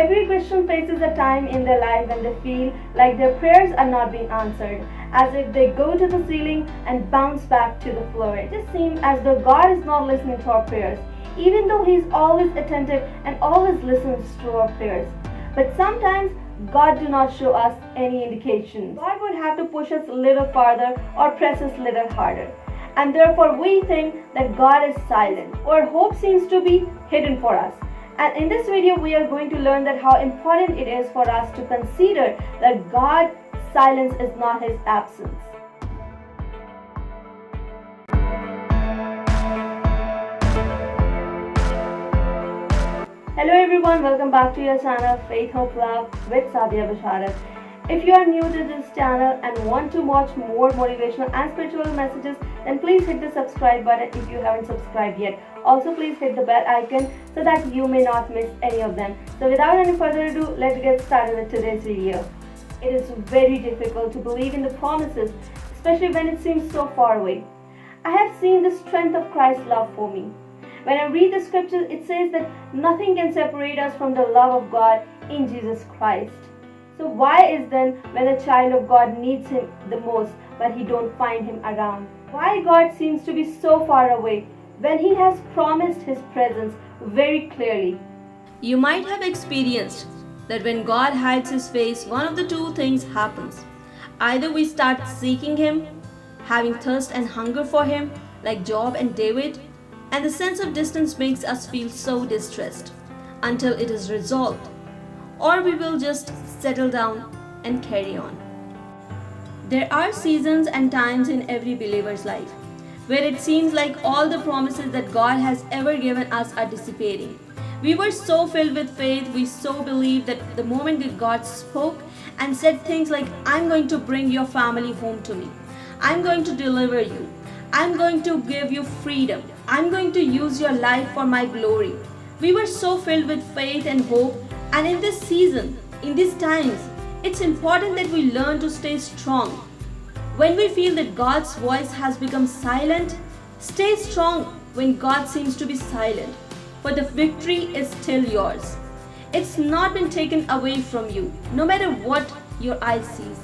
Every Christian faces a time in their life when they feel like their prayers are not being answered, as if they go to the ceiling and bounce back to the floor. It just seems as though God is not listening to our prayers, even though He is always attentive and always listens to our prayers. But sometimes God do not show us any indication. God would have to push us a little farther or press us a little harder. And therefore we think that God is silent, or hope seems to be hidden for us. And in this video we are going to learn that how important it is for us to consider that God's silence is not His absence. Hello everyone, welcome back to your channel Faith, Hope, Love with Sadia Basharat. If you are new to this channel and want to watch more motivational and spiritual messages, then please hit the subscribe button if you haven't subscribed yet. Also please hit the bell icon so that you may not miss any of them. So without any further ado, let's get started with today's video. It is very difficult to believe in the promises, especially when it seems so far away. I have seen the strength of Christ's love for me. When I read the scriptures, it says that nothing can separate us from the love of God in Jesus Christ. So why is then when a child of God needs Him the most, but he don't find Him around? Why God seems to be so far away when He has promised His presence very clearly? You might have experienced that when God hides His face, one of the two things happens. Either we start seeking Him, having thirst and hunger for Him, like Job and David, and the sense of distance makes us feel so distressed until it is resolved, or we will just settle down and carry on. There are seasons and times in every believer's life where it seems like all the promises that God has ever given us are dissipating. We were so filled with faith, we so believed that the moment that God spoke and said things like, I'm going to bring your family home to me, I'm going to deliver you, I'm going to give you freedom, I'm going to use your life for my glory. We were so filled with faith and hope, and in this season, in these times, it's important that we learn to stay strong. When we feel that God's voice has become silent, stay strong when God seems to be silent, for the victory is still yours. It's not been taken away from you, no matter what your eye sees.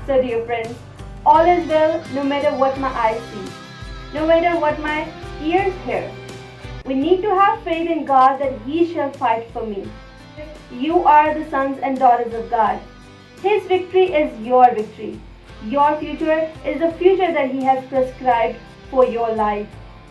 So dear friends, all is well no matter what my eyes see, no matter what my ears hear. We need to have faith in God that He shall fight for me. You are the sons and daughters of God. His victory is your victory. Your future is the future that He has prescribed for your life.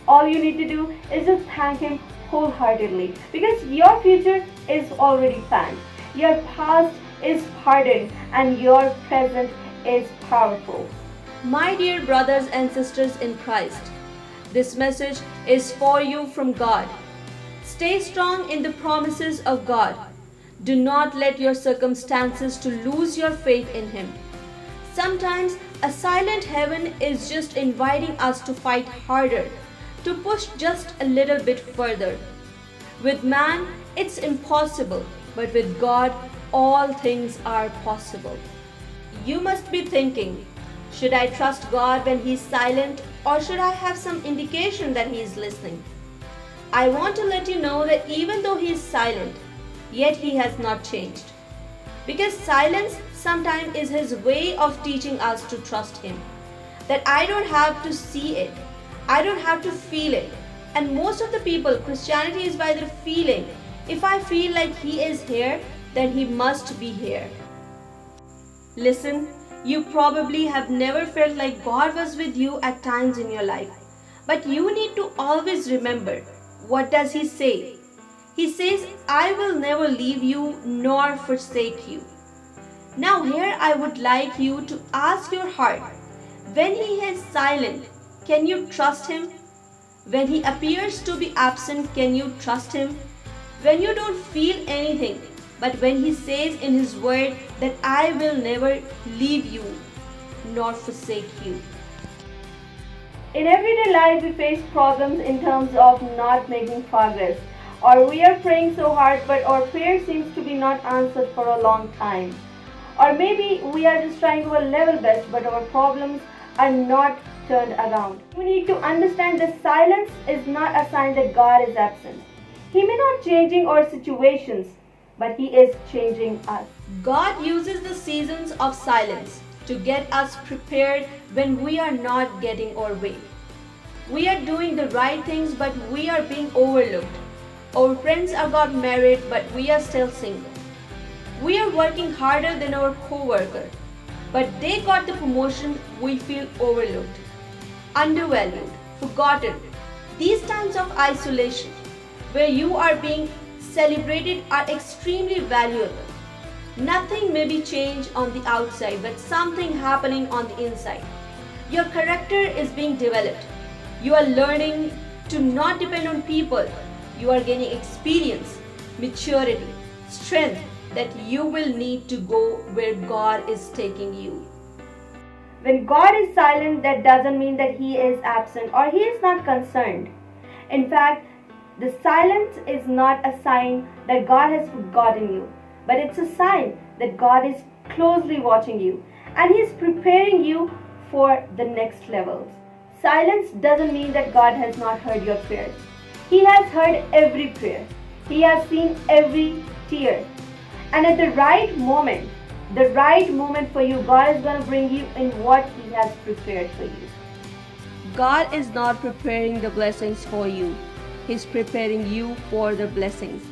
All you need to do is just thank Him wholeheartedly, because your future is already planned. Your past is pardoned and your present is powerful. My dear brothers and sisters in Christ, this message is for you from God. Stay strong in the promises of God. Do not let your circumstances to lose your faith in Him. Sometimes a silent heaven is just inviting us to fight harder, to push just a little bit further. With man, it's impossible, but with God, all things are possible. You must be thinking, should I trust God when He's silent, or should I have some indication that He is listening? I want to let you know that even though He is silent, yet He has not changed. Because silence sometimes is His way of teaching us to trust Him. That I don't have to see it, I don't have to feel it. And most of the people, Christianity is by their feeling. If I feel like He is here, then He must be here. Listen, you probably have never felt like God was with you at times in your life. But you need to always remember, what does He say? He says, I will never leave you nor forsake you. Now here I would like you to ask your heart, when He is silent, can you trust Him? When He appears to be absent, can you trust Him? When you don't feel anything, but when He says in His word that I will never leave you nor forsake you. In everyday life, we face problems in terms of not making progress, or we are praying so hard but our prayer seems to be not answered for a long time. Or maybe we are just trying our level best but our problems are not turned around. We need to understand that silence is not a sign that God is absent. He may not changing our situations, but He is changing us. God uses the seasons of silence to get us prepared when we are not getting our way. We are doing the right things, but we are being overlooked. Our friends are got married, but we are still single. We are working harder than our co-worker, but they got the promotion. We feel overlooked, undervalued, forgotten. These times of isolation, where you are being celebrated, are extremely valuable. Nothing may be changed on the outside, but something happening on the inside. Your character is being developed. You are learning to not depend on people. You are gaining experience, maturity, strength that you will need to go where God is taking you. When God is silent, that doesn't mean that He is absent or He is not concerned. In fact, the silence is not a sign that God has forgotten you, but it's a sign that God is closely watching you and He is preparing you for the next levels. Silence doesn't mean that God has not heard your prayers. He has heard every prayer. He has seen every tear. And at the right moment for you, God is going to bring you in what He has prepared for you. God is not preparing the blessings for you. He's preparing you for the blessings.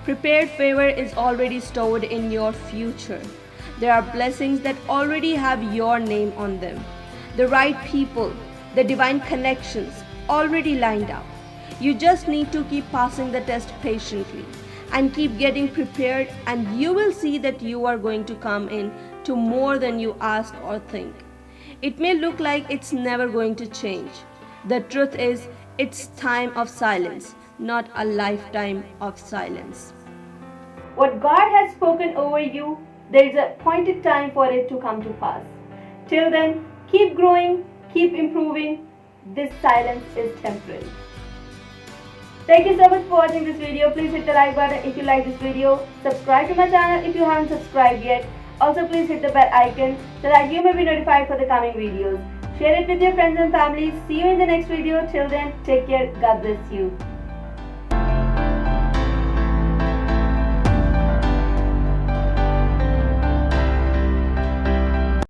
Prepared favor is already stored in your future. There are blessings that already have your name on them. The right people, the divine connections already lined up. You just need to keep passing the test patiently and keep getting prepared, and you will see that you are going to come in to more than you ask or think. It may look like it's never going to change. The truth is, it's time of silence, not a lifetime of silence. What God has spoken over you, there is a appointed time for it to come to pass. Till then, keep growing, keep improving. This silence is temporary. Thank you so much for watching this video. Please hit the like button if you like this video. Subscribe to my channel if you haven't subscribed yet. Also, please hit the bell icon so that you may be notified for the coming videos. Share it with your friends and family. See you in the next video. Till then, take care. God bless you.